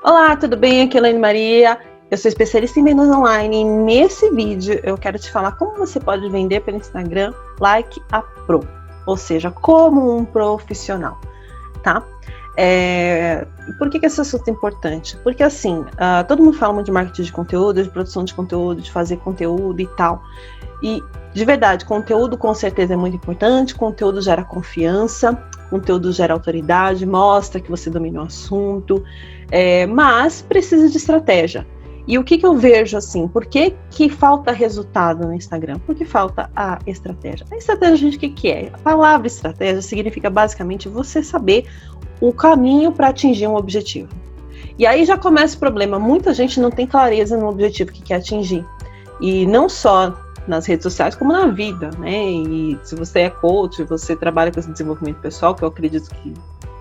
Olá, tudo bem? Aqui é a Elaine Maria, eu sou especialista em vendas online e nesse vídeo eu quero te falar como você pode vender pelo Instagram like a pro, ou seja, como um profissional, tá? Por que esse assunto é importante? Porque assim, todo mundo fala muito de marketing de conteúdo, de produção de conteúdo, de fazer conteúdo e tal, e de verdade, conteúdo com certeza é muito importante, conteúdo gera confiança, conteúdo gera autoridade, mostra que você domina o assunto, mas precisa de estratégia. E o que eu vejo assim, por que falta resultado no Instagram? Porque falta a estratégia. A estratégia, gente, o que é? A palavra estratégia significa basicamente você saber o caminho para atingir um objetivo. E aí já começa o problema, muita gente não tem clareza no objetivo que quer atingir. E não só nas redes sociais, como na vida, né? E se você é coach, você trabalha com esse desenvolvimento pessoal, que eu acredito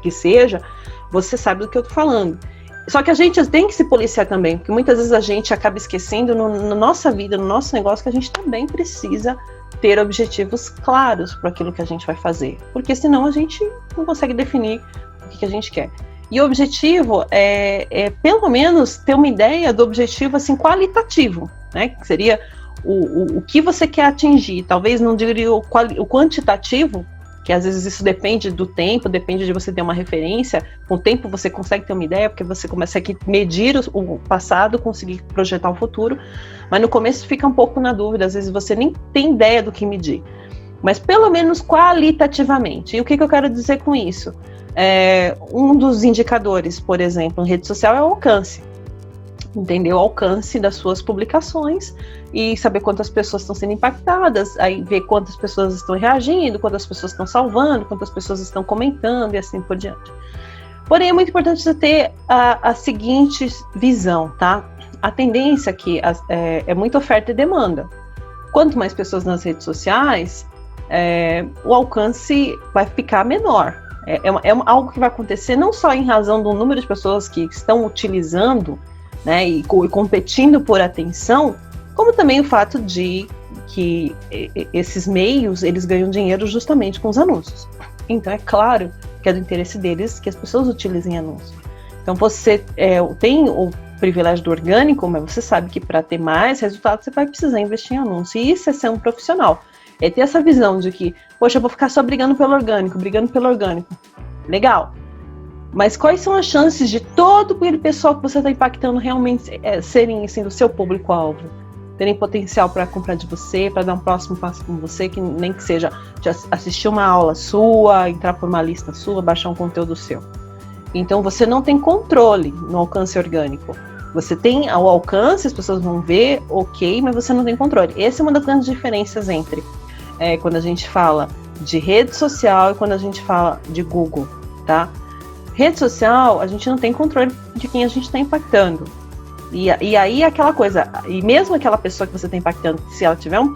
que seja, você sabe do que eu tô falando. Só que a gente tem que se policiar também, porque muitas vezes a gente acaba esquecendo na nossa vida, no nosso negócio, que a gente também precisa ter objetivos claros para aquilo que a gente vai fazer, porque senão a gente não consegue definir o que a gente quer. E o objetivo é pelo menos ter uma ideia do objetivo assim qualitativo, né? Que seria o que você quer atingir, talvez não diria o quantitativo, que às vezes isso depende do tempo, depende de você ter uma referência, com o tempo você consegue ter uma ideia, porque você começa a medir o passado, conseguir projetar o futuro, mas no começo fica um pouco na dúvida, às vezes você nem tem ideia do que medir, mas pelo menos qualitativamente. E o que eu quero dizer com isso? Um dos indicadores, por exemplo, em rede social é o alcance. Entender o alcance das suas publicações e saber quantas pessoas estão sendo impactadas, aí ver quantas pessoas estão reagindo, quantas pessoas estão salvando, quantas pessoas estão comentando e assim por diante. Porém, é muito importante você ter a seguinte visão, tá? A tendência aqui é muita oferta e demanda. Quanto mais pessoas nas redes sociais, o alcance vai ficar menor. É algo que vai acontecer não só em razão do número de pessoas que estão utilizando, né, e competindo por atenção, como também o fato de que esses meios, eles ganham dinheiro justamente com os anúncios. Então é claro que é do interesse deles que as pessoas utilizem anúncios. Então você tem o privilégio do orgânico, mas você sabe que para ter mais resultados você vai precisar investir em anúncio. E isso é ser um profissional. É ter essa visão de que, poxa, eu vou ficar só brigando pelo orgânico. Legal. Mas quais são as chances de todo aquele pessoal que você está impactando realmente serem assim, do seu público-alvo? Terem potencial para comprar de você, para dar um próximo passo com você, que nem que seja de assistir uma aula sua, entrar por uma lista sua, baixar um conteúdo seu. Então você não tem controle no alcance orgânico. Você tem o alcance, as pessoas vão ver, ok, mas você não tem controle. Essa é uma das grandes diferenças entre quando a gente fala de rede social e quando a gente fala de Google, tá? Rede social, a gente não tem controle de quem a gente está impactando. E aí aquela coisa, e mesmo aquela pessoa que você está impactando, se ela tiver um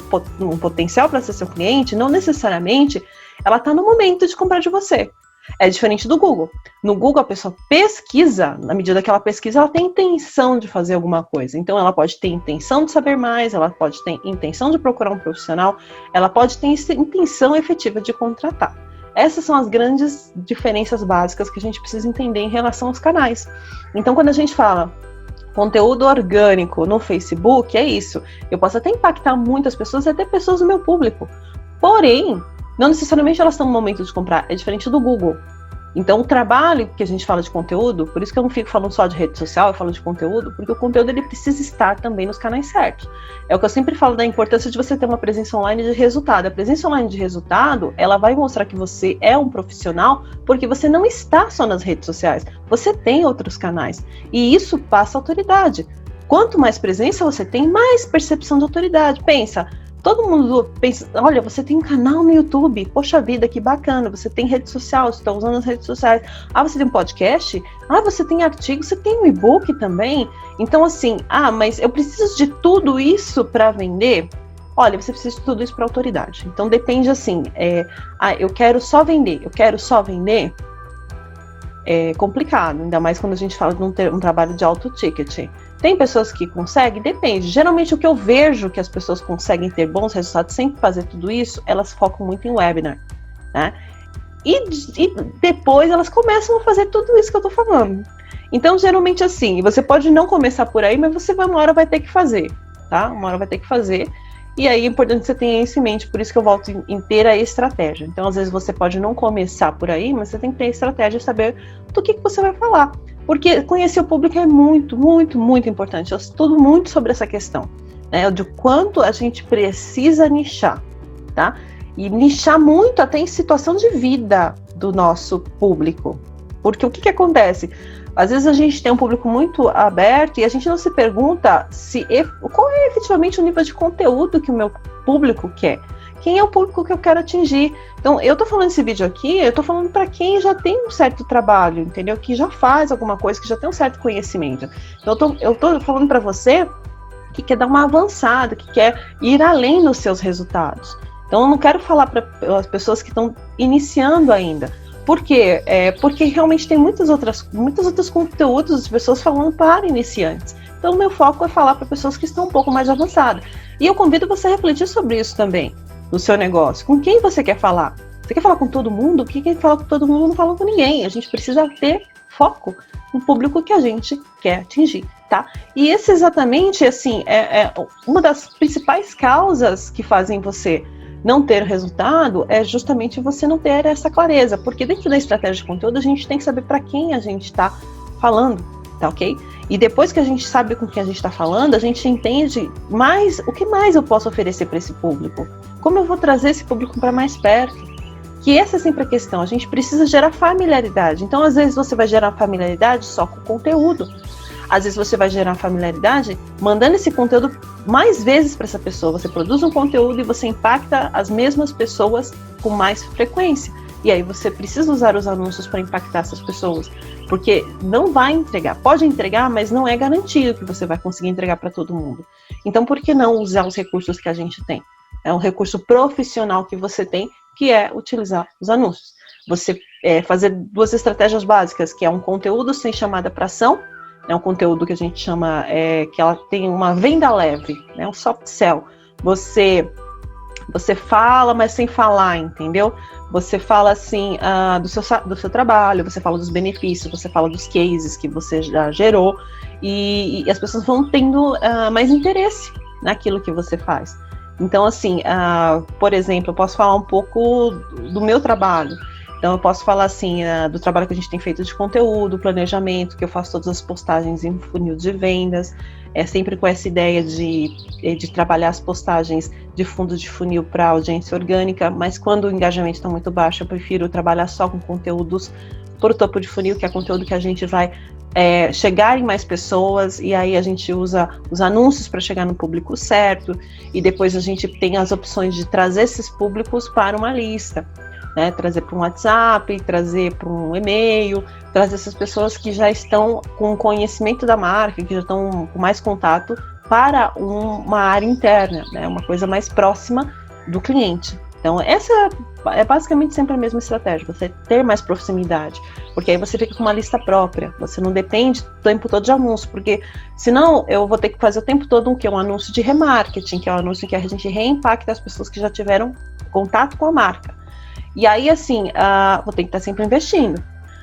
potencial para ser seu cliente, não necessariamente ela está no momento de comprar de você. É diferente do Google. No Google a pessoa pesquisa, na medida que ela pesquisa, ela tem intenção de fazer alguma coisa. Então ela pode ter intenção de saber mais, ela pode ter intenção de procurar um profissional, ela pode ter intenção efetiva de contratar. Essas são as grandes diferenças básicas que a gente precisa entender em relação aos canais. Então, quando a gente fala conteúdo orgânico no Facebook, é isso. Eu posso até impactar muitas pessoas, até pessoas do meu público. Porém, não necessariamente elas estão no momento de comprar. É diferente do Google. Então, o trabalho que a gente fala de conteúdo, por isso que eu não fico falando só de rede social, eu falo de conteúdo, porque o conteúdo ele precisa estar também nos canais certos. É o que eu sempre falo da importância de você ter uma presença online de resultado. A presença online de resultado, ela vai mostrar que você é um profissional, porque você não está só nas redes sociais, você tem outros canais. E isso passa autoridade. Quanto mais presença você tem, mais percepção de autoridade. Pensa, todo mundo pensa, olha, você tem um canal no YouTube, poxa vida, que bacana, você tem rede social, você está usando as redes sociais, você tem um podcast, você tem artigo, você tem um e-book também, então assim, mas eu preciso de tudo isso para vender? Olha, você precisa de tudo isso para autoridade, então depende assim, eu quero só vender, é complicado, ainda mais quando a gente fala de um trabalho de alto ticket. Tem pessoas que conseguem? Depende. Geralmente o que eu vejo que as pessoas conseguem ter bons resultados sem fazer tudo isso, elas focam muito em webinar, né? E depois elas começam a fazer tudo isso que eu tô falando. Então, geralmente assim, você pode não começar por aí, mas você uma hora vai ter que fazer, tá? Uma hora vai ter que fazer. E aí é importante que você tenha isso em mente, por isso que eu volto em ter a estratégia. Então, às vezes você pode não começar por aí, mas você tem que ter a estratégia e saber do que você vai falar. Porque conhecer o público é muito, muito, muito importante. Eu estudo muito sobre essa questão, né? De quanto a gente precisa nichar, tá? E nichar muito até em situação de vida do nosso público. Porque o que acontece? Às vezes a gente tem um público muito aberto e a gente não se pergunta qual é efetivamente o nível de conteúdo que o meu público quer. Quem é o público que eu quero atingir? Então, eu tô falando esse vídeo aqui, eu tô falando para quem já tem um certo trabalho, entendeu? Que já faz alguma coisa, que já tem um certo conhecimento. Então, eu tô falando para você que quer dar uma avançada, que quer ir além dos seus resultados. Então, eu não quero falar para as pessoas que estão iniciando ainda. Por quê? Porque realmente tem muitos outros conteúdos de pessoas falando para iniciantes. Então, o meu foco é falar para pessoas que estão um pouco mais avançadas. E eu convido você a refletir sobre isso também, no seu negócio. Com quem você quer falar? Você quer falar com todo mundo? Quem fala com todo mundo não fala com ninguém. A gente precisa ter foco no público que a gente quer atingir, tá? E esse exatamente, assim, é uma das principais causas que fazem você não ter resultado, é justamente você não ter essa clareza, porque dentro da estratégia de conteúdo a gente tem que saber para quem a gente está falando, tá ok? E depois que a gente sabe com quem a gente está falando, a gente entende mais o que mais eu posso oferecer para esse público, como eu vou trazer esse público para mais perto, que essa é sempre a questão, a gente precisa gerar familiaridade. Então, às vezes você vai gerar familiaridade só com o conteúdo, às vezes você vai gerar familiaridade mandando esse conteúdo mais vezes para essa pessoa. Você produz um conteúdo e você impacta as mesmas pessoas com mais frequência. E aí você precisa usar os anúncios para impactar essas pessoas. Porque não vai entregar. Pode entregar, mas não é garantido que você vai conseguir entregar para todo mundo. Então, por que não usar os recursos que a gente tem? É um recurso profissional que você tem, que é utilizar os anúncios. Você fazer duas estratégias básicas, que é um conteúdo sem chamada para ação. É um conteúdo que a gente chama, que ela tem uma venda leve, né, um soft sell. Você fala, mas sem falar, entendeu? Você fala assim do seu trabalho, você fala dos benefícios, você fala dos cases que você já gerou, e as pessoas vão tendo mais interesse naquilo que você faz. Então, assim, por exemplo, eu posso falar um pouco do meu trabalho. Então, eu posso falar assim, do trabalho que a gente tem feito de conteúdo, planejamento, que eu faço todas as postagens em funil de vendas, sempre com essa ideia de trabalhar as postagens de fundo de funil para audiência orgânica, mas quando o engajamento está muito baixo, eu prefiro trabalhar só com conteúdos por topo de funil, que é conteúdo que a gente vai chegar em mais pessoas, e aí a gente usa os anúncios para chegar no público certo, e depois a gente tem as opções de trazer esses públicos para uma lista. Né, trazer para um WhatsApp, trazer para um e-mail, trazer essas pessoas que já estão com conhecimento da marca, que já estão com mais contato para uma área interna, né, uma coisa mais próxima do cliente. Então, essa é basicamente sempre a mesma estratégia, você ter mais proximidade, porque aí você fica com uma lista própria, você não depende o tempo todo de anúncio, porque senão eu vou ter que fazer o tempo todo um anúncio de remarketing, que é um anúncio que a gente reimpacta as pessoas que já tiveram contato com a marca. E aí, assim, vou ter que estar sempre investindo.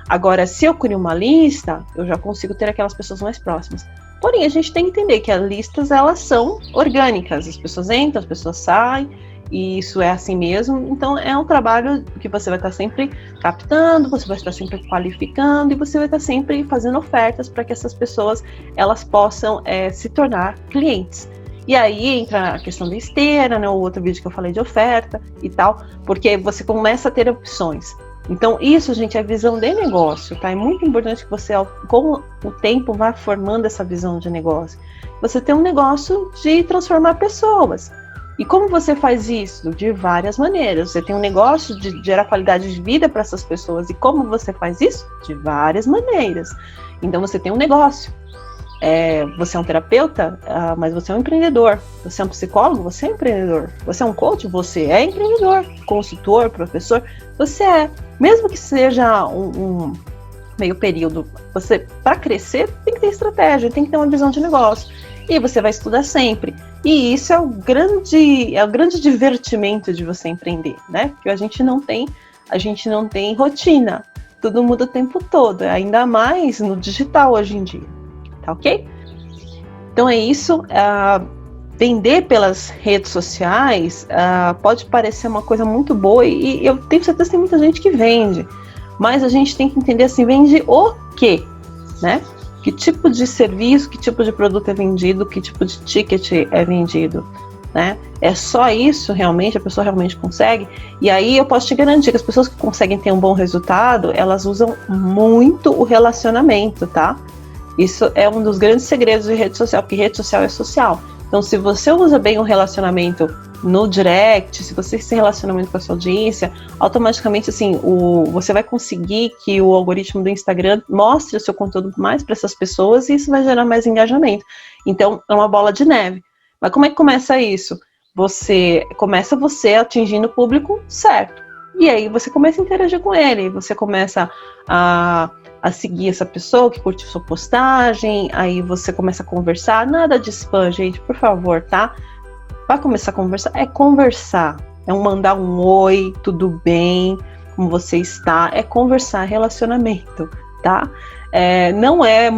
Agora, se eu crio uma lista, eu já consigo ter aquelas pessoas mais próximas. Porém, a gente tem que entender que as listas, elas são orgânicas. As pessoas entram, as pessoas saem, e isso é assim mesmo. Então, é um trabalho que você vai estar sempre captando, você vai estar sempre qualificando, e você vai estar sempre fazendo ofertas para que essas pessoas, elas possam se tornar clientes. E aí entra a questão da esteira, né, o outro vídeo que eu falei de oferta e tal, porque você começa a ter opções. Então isso, gente, é visão de negócio, tá? É muito importante que você, com o tempo, vá formando essa visão de negócio. Você tem um negócio de transformar pessoas. E como você faz isso? De várias maneiras. Você tem um negócio de gerar qualidade de vida para essas pessoas. E como você faz isso? De várias maneiras. Então você tem um negócio. Você é um terapeuta, mas você é um empreendedor. Você é um psicólogo, você é empreendedor. Você é um coach, você é empreendedor. Consultor, professor, você é. Mesmo que seja um meio período, você, para crescer, tem que ter estratégia, tem que ter uma visão de negócio. E você vai estudar sempre. E isso é o grande divertimento de você empreender, né? Porque a gente não tem rotina. tudo muda o tempo todo, ainda mais no digital hoje em dia, tá ok? Então é isso. Vender pelas redes sociais pode parecer uma coisa muito boa, e eu tenho certeza que tem muita gente que vende, mas a gente tem que entender assim, vende o quê, né? Que tipo de serviço, que tipo de produto é vendido, que tipo de ticket é vendido, né? É só isso realmente, a pessoa realmente consegue? E aí eu posso te garantir que as pessoas que conseguem ter um bom resultado, elas usam muito o relacionamento, tá? Isso é um dos grandes segredos de rede social, porque rede social é social. Então, se você usa bem o relacionamento no direct, se você se relacionamento com a sua audiência, automaticamente, assim, você vai conseguir que o algoritmo do Instagram mostre o seu conteúdo mais para essas pessoas, e isso vai gerar mais engajamento. Então, é uma bola de neve. Mas como é que começa isso? Começa você atingindo o público certo. E aí você começa a interagir com ele, você começa a seguir essa pessoa que curtiu sua postagem, aí você começa a conversar. Nada de spam, gente, por favor, tá? Vai começar a conversar, é mandar um oi, tudo bem, como você está, é conversar, relacionamento, tá? Não é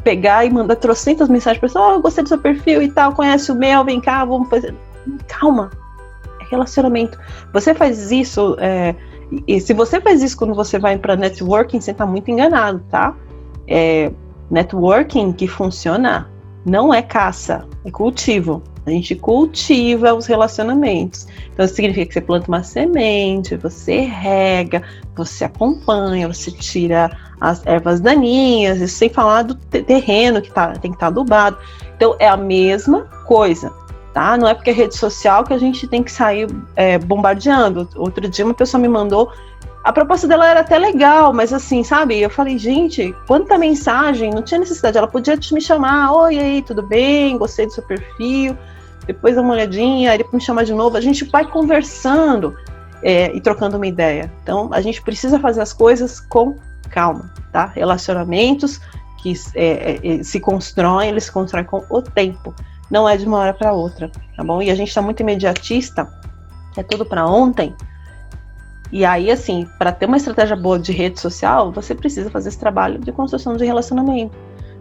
pegar e mandar trocentas mensagens para pessoa, eu gostei do seu perfil e tal, conhece o meu, vem cá, vamos fazer. Calma, é relacionamento. Você faz isso, e se você faz isso quando você vai para networking, você está muito enganado, tá? Networking que funciona não é caça, é cultivo. A gente cultiva os relacionamentos. Então isso significa que você planta uma semente, você rega, você acompanha, você tira as ervas daninhas, isso sem falar do terreno que tem que estar adubado. Então é a mesma coisa, tá? Não é porque é rede social que a gente tem que sair bombardeando. Outro dia uma pessoa me mandou, a proposta dela era até legal, mas assim, sabe? Eu falei, gente, quanta mensagem, não tinha necessidade. Ela podia me chamar, oi, aí, tudo bem? Gostei do seu perfil. Depois dá uma olhadinha, aí depois me chama de novo. A gente vai conversando e trocando uma ideia. Então, a gente precisa fazer as coisas com calma, tá? Relacionamentos que se constroem, eles se constroem com o tempo. Não é de uma hora para outra, tá bom? E a gente tá muito imediatista, é tudo para ontem. E aí, assim, para ter uma estratégia boa de rede social, você precisa fazer esse trabalho de construção de relacionamento,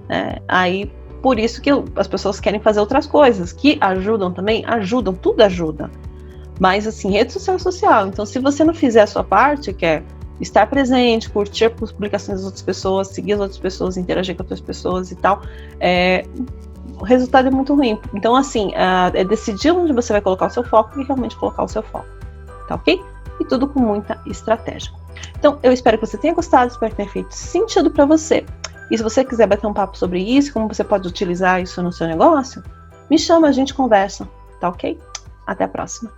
né? Aí, por isso que as pessoas querem fazer outras coisas, que ajudam também, tudo ajuda. Mas, assim, rede social é social. Então, se você não fizer a sua parte, que é estar presente, curtir as publicações das outras pessoas, seguir as outras pessoas, interagir com outras pessoas e tal, o resultado é muito ruim. Então, assim, é decidir onde você vai colocar o seu foco e realmente colocar o seu foco, tá ok? E tudo com muita estratégia. Então, eu espero que você tenha gostado, espero que tenha feito sentido para você. E se você quiser bater um papo sobre isso, como você pode utilizar isso no seu negócio, me chama, a gente conversa, tá ok? Até a próxima.